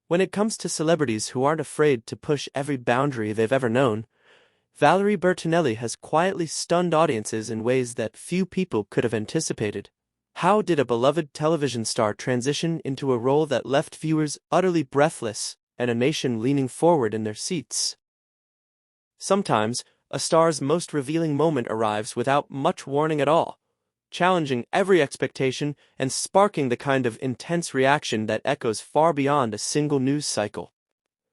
When it comes to celebrities who aren't afraid to push every boundary they've ever known, Valerie Bertinelli has quietly stunned audiences in ways that few people could have anticipated. How did a beloved television star transition into a role that left viewers utterly breathless and a nation leaning forward in their seats? Sometimes, a star's most revealing moment arrives without much warning at all, challenging every expectation and sparking the kind of intense reaction that echoes far beyond a single news cycle.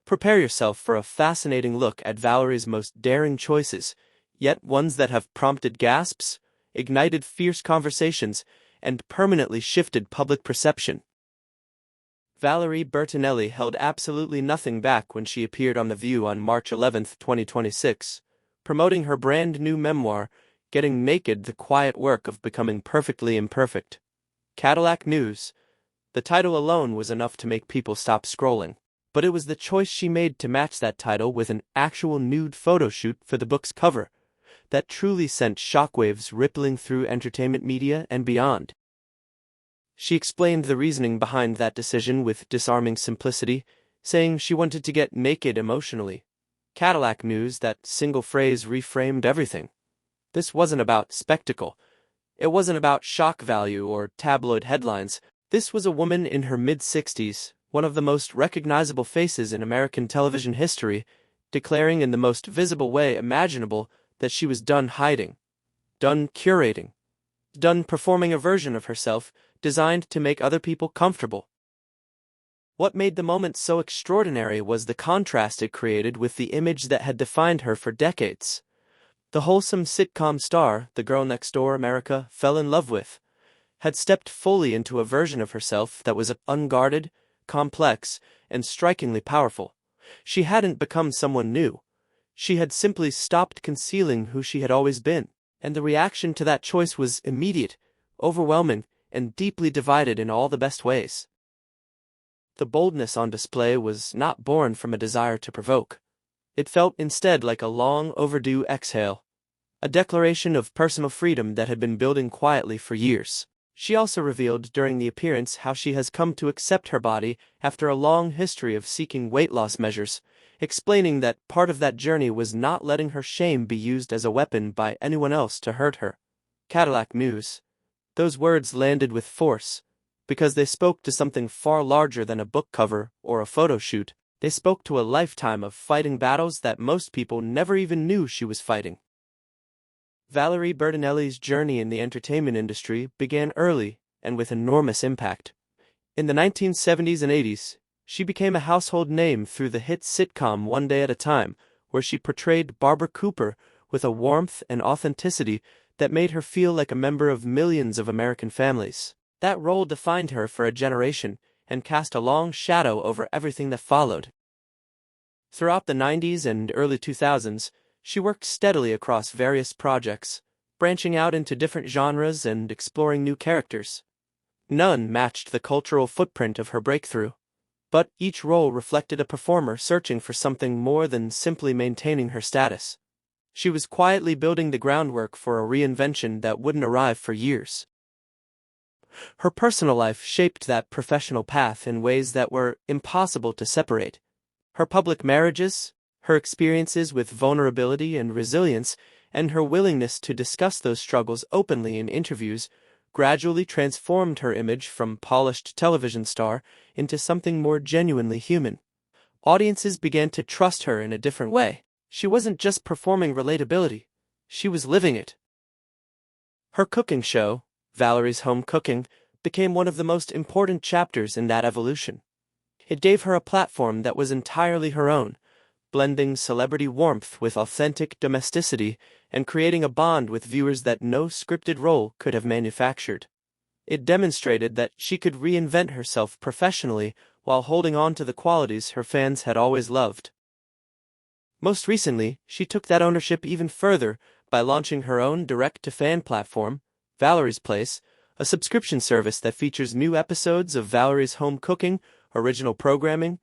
Prepare yourself for a fascinating look at Valerie's most daring choices, yet ones that have prompted gasps, ignited fierce conversations, and permanently shifted public perception. Valerie Bertinelli held absolutely nothing back when she appeared on The View on March 11, 2026, promoting her brand new memoir, Getting Naked: The Quiet Work of Becoming Perfectly Imperfect. Cadillac News. The title alone was enough to make people stop scrolling, but it was the choice she made to match that title with an actual nude photo shoot for the book's cover that truly sent shockwaves rippling through entertainment media and beyond. She explained the reasoning behind that decision with disarming simplicity, saying she wanted to get naked emotionally. Cadillac News, that single phrase reframed everything. This wasn't about spectacle. It wasn't about shock value or tabloid headlines. This was a woman in her mid-60s, one of the most recognizable faces in American television history, declaring in the most visible way imaginable that she was done hiding, done curating, done performing a version of herself designed to make other people comfortable. What made the moment so extraordinary was the contrast it created with the image that had defined her for decades. The wholesome sitcom star the girl next door America fell in love with had stepped fully into a version of herself that was unguarded, complex, and strikingly powerful. She hadn't become someone new. She had simply stopped concealing who she had always been, and the reaction to that choice was immediate, overwhelming, and deeply divided in all the best ways. The boldness on display was not born from a desire to provoke. It felt instead like a long overdue exhale, a declaration of personal freedom that had been building quietly for years. She also revealed during the appearance how she has come to accept her body after a long history of seeking weight loss measures, explaining that part of that journey was not letting her shame be used as a weapon by anyone else to hurt her. Cadillac News. Those words landed with force, because they spoke to something far larger than a book cover or a photo shoot. They spoke to a lifetime of fighting battles that most people never even knew she was fighting. Valerie Bertinelli's journey in the entertainment industry began early and with enormous impact. In the 1970s and 80s, she became a household name through the hit sitcom One Day at a Time, where she portrayed Barbara Cooper with a warmth and authenticity that made her feel like a member of millions of American families. That role defined her for a generation and cast a long shadow over everything that followed. Throughout the 90s and early 2000s, she worked steadily across various projects, branching out into different genres and exploring new characters. None matched the cultural footprint of her breakthrough, but each role reflected a performer searching for something more than simply maintaining her status. She was quietly building the groundwork for a reinvention that wouldn't arrive for years. Her personal life shaped that professional path in ways that were impossible to separate. Her public marriages, her experiences with vulnerability and resilience, and her willingness to discuss those struggles openly in interviews gradually transformed her image from polished television star into something more genuinely human. Audiences began to trust her in a different way. She wasn't just performing relatability, she was living it. Her cooking show, Valerie's Home Cooking, became one of the most important chapters in that evolution. It gave her a platform that was entirely her own, blending celebrity warmth with authentic domesticity and creating a bond with viewers that no scripted role could have manufactured. It demonstrated that she could reinvent herself professionally while holding on to the qualities her fans had always loved. Most recently, she took that ownership even further by launching her own direct-to-fan platform, Valerie's Place, a subscription service that features new episodes of Valerie's Home Cooking, original programming,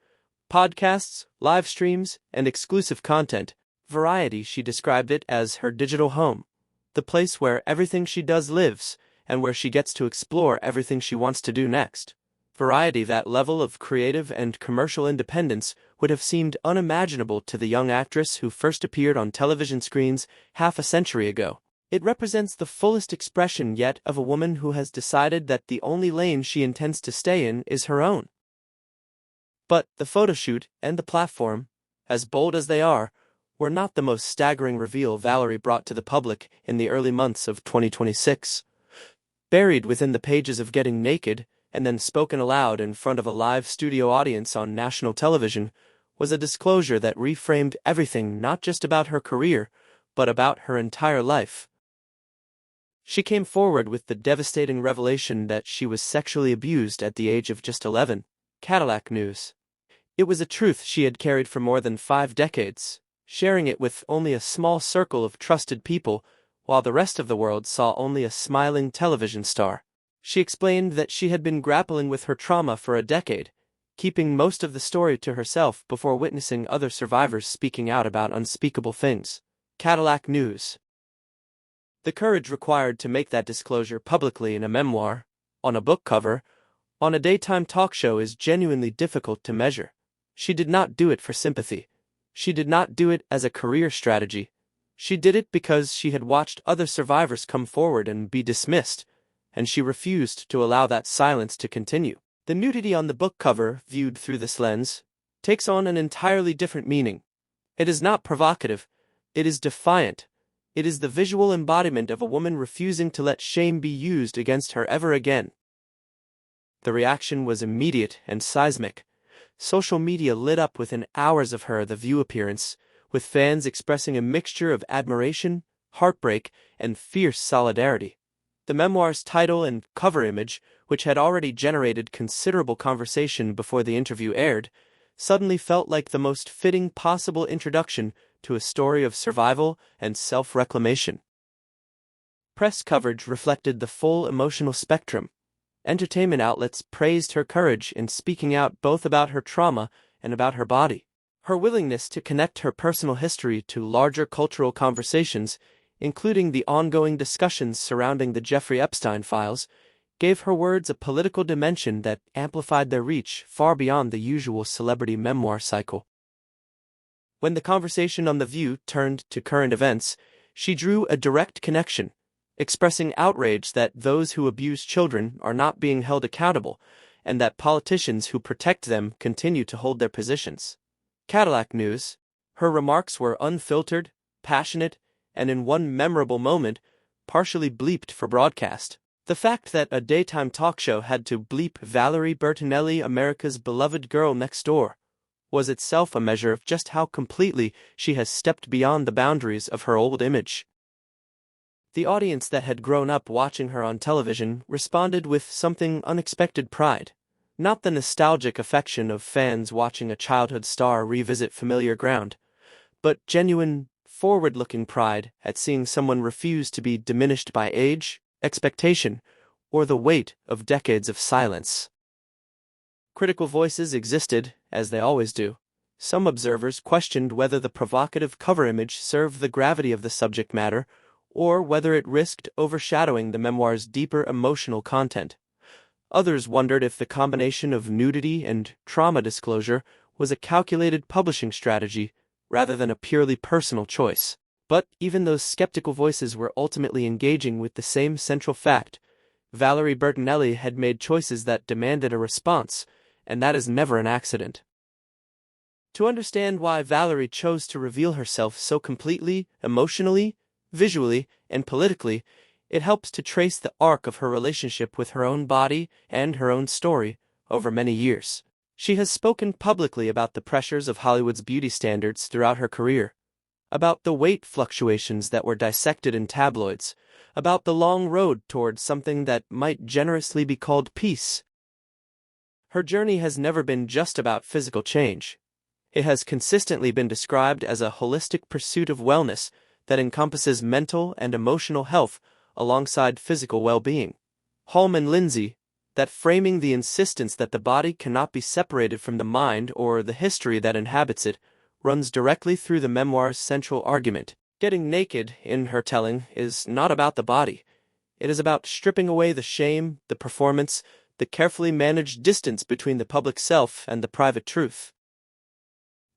podcasts, live streams, and exclusive content. Variety, she described it as her digital home, the place where everything she does lives, and where she gets to explore everything she wants to do next. Variety. That level of creative and commercial independence would have seemed unimaginable to the young actress who first appeared on television screens half a century ago. It represents the fullest expression yet of a woman who has decided that the only lane she intends to stay in is her own. But the photoshoot and the platform, as bold as they are, were not the most staggering reveal Valerie brought to the public in the early months of 2026. Buried within the pages of Getting Naked, and then spoken aloud in front of a live studio audience on national television, was a disclosure that reframed everything, not just about her career, but about her entire life. She came forward with the devastating revelation that she was sexually abused at the age of just 11. Cadillac News. It was a truth she had carried for more than 5 decades, sharing it with only a small circle of trusted people, while the rest of the world saw only a smiling television star. She explained that she had been grappling with her trauma for a decade, keeping most of the story to herself before witnessing other survivors speaking out about unspeakable things. Cadillac News. The courage required to make that disclosure publicly in a memoir, on a book cover, on a daytime talk show is genuinely difficult to measure. She did not do it for sympathy. She did not do it as a career strategy. She did it because she had watched other survivors come forward and be dismissed, and she refused to allow that silence to continue. The nudity on the book cover, viewed through this lens, takes on an entirely different meaning. It is not provocative. It is defiant. It is the visual embodiment of a woman refusing to let shame be used against her ever again. The reaction was immediate and seismic. Social media lit up within hours of The View appearance, with fans expressing a mixture of admiration, heartbreak, and fierce solidarity. The memoir's title and cover image, which had already generated considerable conversation before the interview aired, suddenly felt like the most fitting possible introduction to a story of survival and self-reclamation. Press coverage reflected the full emotional spectrum. Entertainment outlets praised her courage in speaking out both about her trauma and about her body. Her willingness to connect her personal history to larger cultural conversations, including the ongoing discussions surrounding the Jeffrey Epstein files, gave her words a political dimension that amplified their reach far beyond the usual celebrity memoir cycle. When the conversation on The View turned to current events, she drew a direct connection, expressing outrage that those who abuse children are not being held accountable, and that politicians who protect them continue to hold their positions. Cadillac News. Her remarks were unfiltered, passionate, and in one memorable moment, partially bleeped for broadcast. The fact that a daytime talk show had to bleep Valerie Bertinelli, America's beloved girl next door, was itself a measure of just how completely she has stepped beyond the boundaries of her old image. The audience that had grown up watching her on television responded with something unexpected pride. Not the nostalgic affection of fans watching a childhood star revisit familiar ground, but genuine, forward-looking pride at seeing someone refuse to be diminished by age, expectation, or the weight of decades of silence. Critical voices existed, as they always do. Some observers questioned whether the provocative cover image served the gravity of the subject matter, or whether it risked overshadowing the memoir's deeper emotional content. Others wondered if the combination of nudity and trauma disclosure was a calculated publishing strategy rather than a purely personal choice. But even those skeptical voices were ultimately engaging with the same central fact. Valerie Bertinelli had made choices that demanded a response, and that is never an accident. To understand why Valerie chose to reveal herself so completely, emotionally, visually, and politically, it helps to trace the arc of her relationship with her own body and her own story over many years. She has spoken publicly about the pressures of Hollywood's beauty standards throughout her career, about the weight fluctuations that were dissected in tabloids, about the long road towards something that might generously be called peace. Her journey has never been just about physical change. It has consistently been described as a holistic pursuit of wellness that encompasses mental and emotional health alongside physical well-being. Holm and Lindsay, that framing the insistence that the body cannot be separated from the mind or the history that inhabits it, runs directly through the memoir's central argument. Getting Naked, in her telling, is not about the body. It is about stripping away the shame, the performance, the carefully managed distance between the public self and the private truth.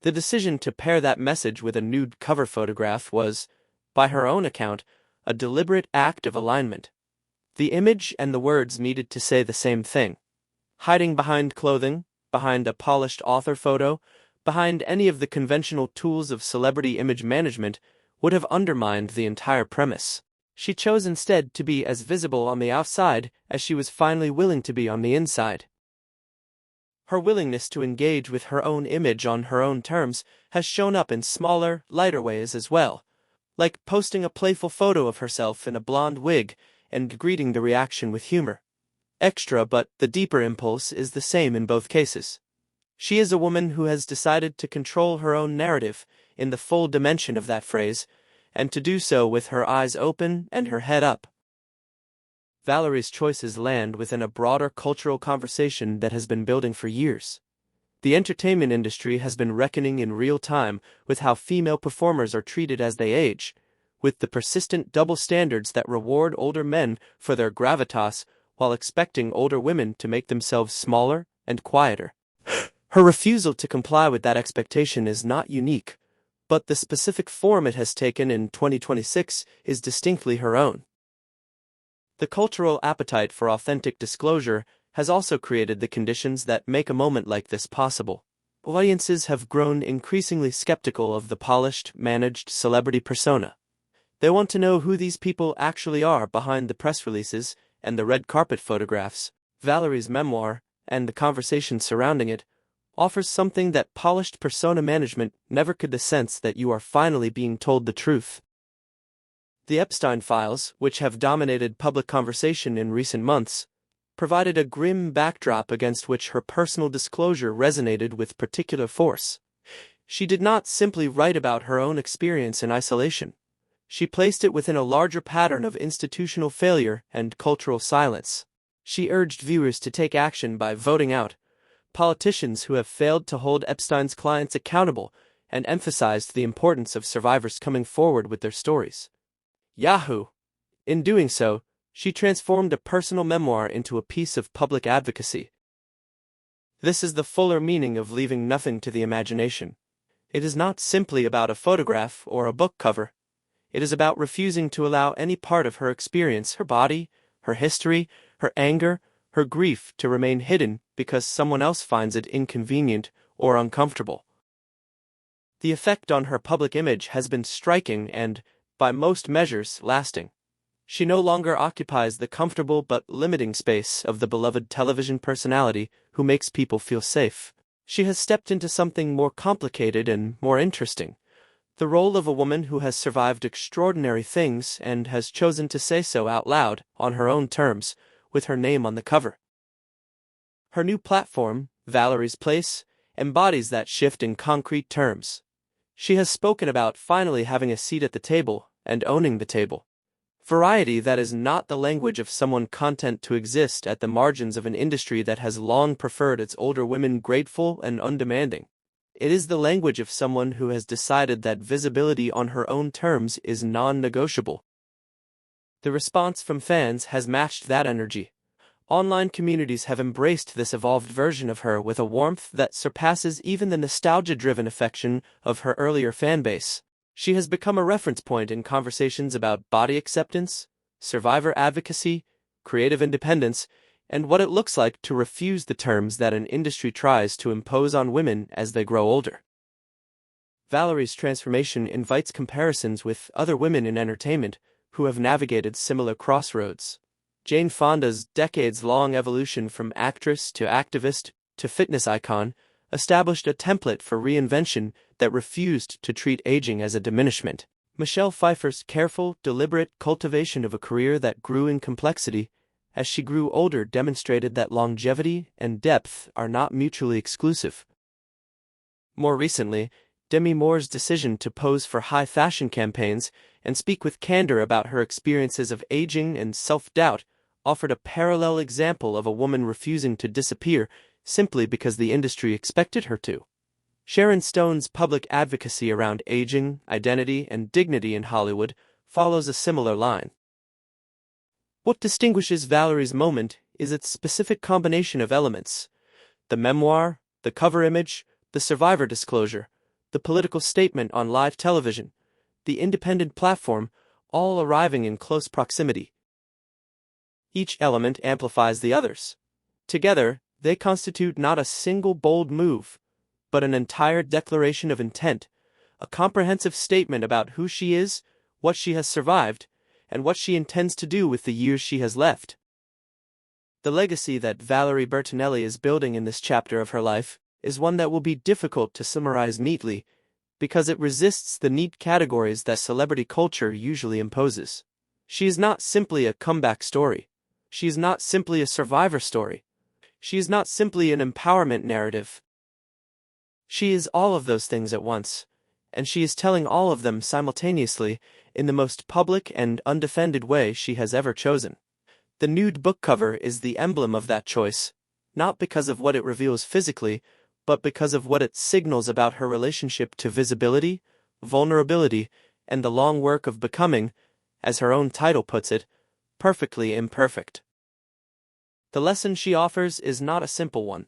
The decision to pair that message with a nude cover photograph was, by her own account, a deliberate act of alignment. The image and the words needed to say the same thing. Hiding behind clothing, behind a polished author photo, behind any of the conventional tools of celebrity image management would have undermined the entire premise. She chose instead to be as visible on the outside as she was finally willing to be on the inside. Her willingness to engage with her own image on her own terms has shown up in smaller, lighter ways as well, like posting a playful photo of herself in a blonde wig and greeting the reaction with humor. Extra, but the deeper impulse is the same in both cases. She is a woman who has decided to control her own narrative in the full dimension of that phrase, and to do so with her eyes open and her head up. Valerie's choices land within a broader cultural conversation that has been building for years. The entertainment industry has been reckoning in real time with how female performers are treated as they age, with the persistent double standards that reward older men for their gravitas while expecting older women to make themselves smaller and quieter. Her refusal to comply with that expectation is not unique, but the specific form it has taken in 2026 is distinctly her own. The cultural appetite for authentic disclosure has also created the conditions that make a moment like this possible. Audiences have grown increasingly skeptical of the polished, managed celebrity persona. They want to know who these people actually are behind the press releases and the red carpet photographs. Valerie's memoir, and the conversation surrounding it, offers something that polished persona management never could: the sense that you are finally being told the truth. The Epstein files, which have dominated public conversation in recent months, provided a grim backdrop against which her personal disclosure resonated with particular force. She did not simply write about her own experience in isolation. She placed it within a larger pattern of institutional failure and cultural silence. She urged viewers to take action by voting out politicians who have failed to hold Epstein's clients accountable, and emphasized the importance of survivors coming forward with their stories. Yahoo! In doing so, she transformed a personal memoir into a piece of public advocacy. This is the fuller meaning of leaving nothing to the imagination. It is not simply about a photograph or a book cover. It is about refusing to allow any part of her experience, her body, her history, her anger, her grief to remain hidden because someone else finds it inconvenient or uncomfortable. The effect on her public image has been striking and, by most measures, lasting. She no longer occupies the comfortable but limiting space of the beloved television personality who makes people feel safe. She has stepped into something more complicated and more interesting: the role of a woman who has survived extraordinary things and has chosen to say so out loud, on her own terms, with her name on the cover. Her new platform, Valerie's Place, embodies that shift in concrete terms. She has spoken about finally having a seat at the table and owning the table. Variety that is not the language of someone content to exist at the margins of an industry that has long preferred its older women grateful and undemanding. It is the language of someone who has decided that visibility on her own terms is non-negotiable. The response from fans has matched that energy. Online communities have embraced this evolved version of her with a warmth that surpasses even the nostalgia-driven affection of her earlier fanbase. She has become a reference point in conversations about body acceptance, survivor advocacy, creative independence, and what it looks like to refuse the terms that an industry tries to impose on women as they grow older. Valerie's transformation invites comparisons with other women in entertainment who have navigated similar crossroads. Jane Fonda's decades-long evolution from actress to activist to fitness icon established a template for reinvention that refused to treat aging as a diminishment. Michelle Pfeiffer's careful, deliberate cultivation of a career that grew in complexity as she grew older demonstrated that longevity and depth are not mutually exclusive. More recently, Demi Moore's decision to pose for high-fashion campaigns and speak with candor about her experiences of aging and self-doubt offered a parallel example of a woman refusing to disappear simply because the industry expected her to. Sharon Stone's public advocacy around aging, identity, and dignity in Hollywood follows a similar line. What distinguishes Valerie's moment is its specific combination of elements: the memoir, the cover image, the survivor disclosure, the political statement on live television, the independent platform, all arriving in close proximity. Each element amplifies the others. Together, they constitute not a single bold move, but an entire declaration of intent, a comprehensive statement about who she is, what she has survived, and what she intends to do with the years she has left. The legacy that Valerie Bertinelli is building in this chapter of her life is one that will be difficult to summarize neatly, because it resists the neat categories that celebrity culture usually imposes. She is not simply a comeback story. She is not simply a survivor story. She is not simply an empowerment narrative. She is all of those things at once, and she is telling all of them simultaneously in the most public and undefended way she has ever chosen. The nude book cover is the emblem of that choice, not because of what it reveals physically, but because of what it signals about her relationship to visibility, vulnerability, and the long work of becoming, as her own title puts it, perfectly imperfect. The lesson she offers is not a simple one.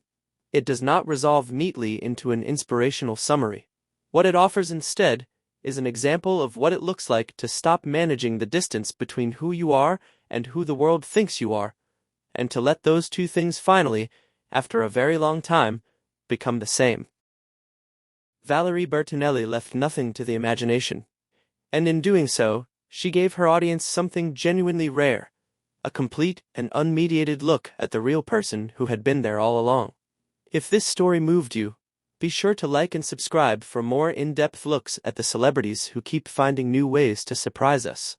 It does not resolve neatly into an inspirational summary. What it offers instead is an example of what it looks like to stop managing the distance between who you are and who the world thinks you are, and to let those two things finally, after a very long time, become the same. Valerie Bertinelli left nothing to the imagination, and in doing so, she gave her audience something genuinely rare, a complete and unmediated look at the real person who had been there all along. If this story moved you, be sure to like and subscribe for more in-depth looks at the celebrities who keep finding new ways to surprise us.